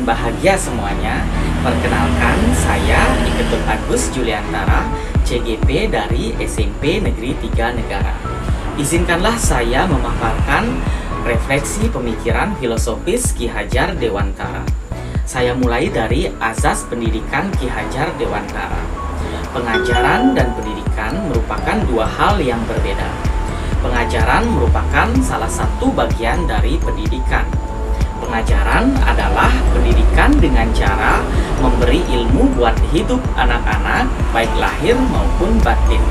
dan bahagia semuanya. Perkenalkan, saya Iketut Agus Juliantara, CGP dari SMP Negeri 3 Negara. Izinkanlah saya memaparkan refleksi pemikiran filosofis Ki Hajar Dewantara. Saya mulai dari azas pendidikan Ki Hajar Dewantara. Pengajaran dan pendidikan merupakan dua hal yang berbeda. Pengajaran merupakan salah satu bagian dari pendidikan. Pengajaran adalah pendidikan dengan cara memberi ilmu buat hidup anak-anak, baik lahir maupun batin.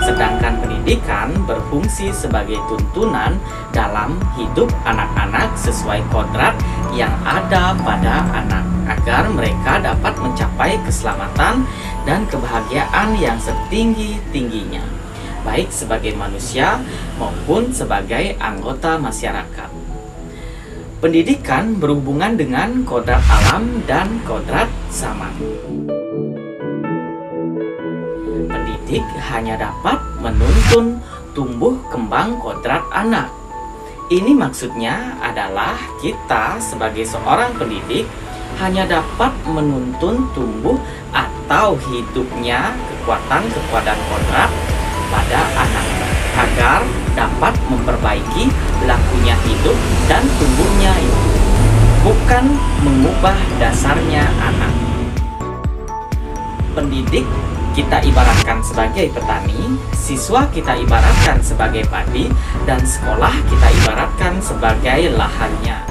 Sedangkan pendidikan berfungsi sebagai tuntunan dalam hidup anak-anak sesuai kodrat yang ada pada anak, agar mereka dapat mencapai keselamatan dan kebahagiaan yang setinggi-tingginya, baik sebagai manusia maupun sebagai anggota masyarakat. Pendidikan berhubungan dengan kodrat alam dan kodrat zaman. Pendidik hanya dapat menuntun tumbuh kembang kodrat anak. Ini maksudnya adalah kita sebagai seorang pendidik hanya dapat menuntun tumbuh atau hidupnya kekuatan kodrat pada anak, agar dapat memperbaiki lakunya hidup dan tumbuhnya itu, bukan mengubah dasarnya anak. Pendidik kita ibaratkan sebagai petani, siswa kita ibaratkan sebagai padi, dan sekolah kita ibaratkan sebagai lahannya.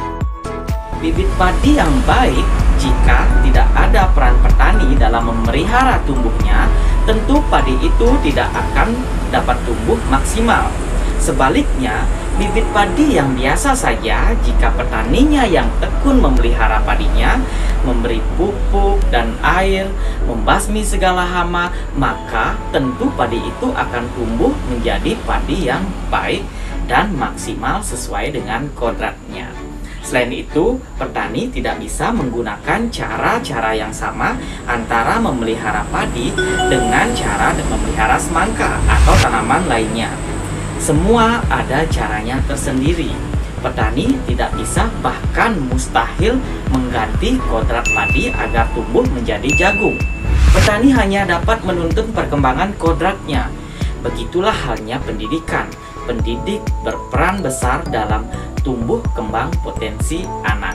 Bibit padi yang baik, jika tidak ada peran petani dalam memelihara tumbuhnya, tentu padi itu tidak akan dapat tumbuh maksimal. Sebaliknya, bibit padi yang biasa saja, jika petaninya yang tekun memelihara padinya, memberi pupuk dan air, membasmi segala hama, maka tentu padi itu akan tumbuh menjadi padi yang baik dan maksimal sesuai dengan kodratnya. Selain itu, petani tidak bisa menggunakan cara-cara yang sama antara memelihara padi dengan cara memelihara semangka atau tanaman lainnya. Semua ada caranya tersendiri. Petani tidak bisa, bahkan mustahil, mengganti kodrat padi agar tumbuh menjadi jagung. Petani hanya dapat menuntun perkembangan kodratnya. Begitulah halnya pendidikan. Pendidik berperan besar dalam tumbuh kembang potensi anak.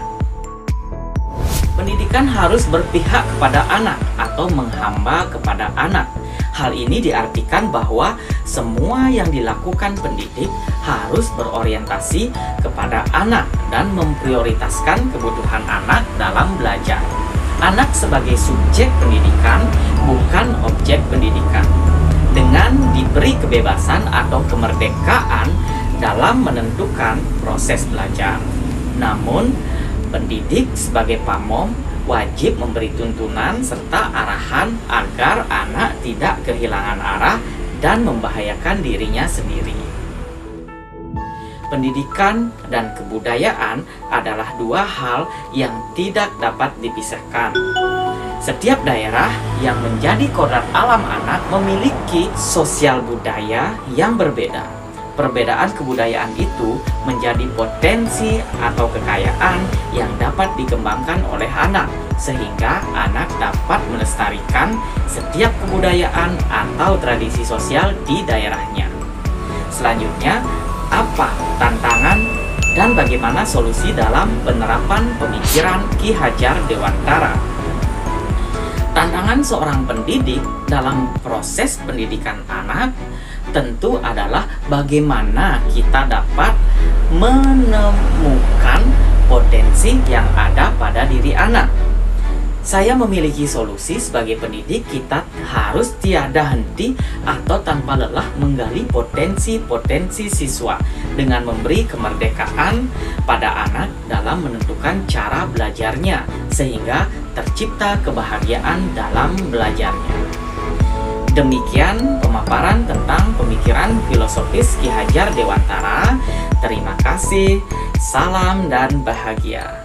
Pendidikan harus berpihak kepada anak atau menghamba kepada anak. Hal ini diartikan bahwa semua yang dilakukan pendidik harus berorientasi kepada anak dan memprioritaskan kebutuhan anak dalam belajar. Anak sebagai subjek pendidikan, bukan objek pendidikan. Dengan diberi kebebasan atau kemerdekaan dalam menentukan proses belajar. Namun, pendidik sebagai pamong wajib memberi tuntunan serta arahan agar anak tidak kehilangan arah dan membahayakan dirinya sendiri. Pendidikan dan kebudayaan adalah dua hal yang tidak dapat dipisahkan. Setiap daerah yang menjadi kodrat alam anak memiliki sosial budaya yang berbeda. Perbedaan kebudayaan itu menjadi potensi atau kekayaan yang dapat dikembangkan oleh anak, sehingga anak dapat melestarikan setiap kebudayaan atau tradisi sosial di daerahnya. Selanjutnya, apa tantangan dan bagaimana solusi dalam penerapan pemikiran Ki Hajar Dewantara? Tantangan seorang pendidik dalam proses pendidikan anak tentu adalah bagaimana kita dapat menemukan potensi yang ada pada diri anak. Saya memiliki solusi sebagai pendidik. Kita harus tiada henti atau tanpa lelah menggali potensi-potensi siswa dengan memberi kemerdekaan pada anak dalam menentukan cara belajarnya, sehingga tercipta kebahagiaan dalam belajarnya. Demikian pemaparan tentang pemikiran filosofis Ki Hajar Dewantara. Terima kasih, salam dan bahagia.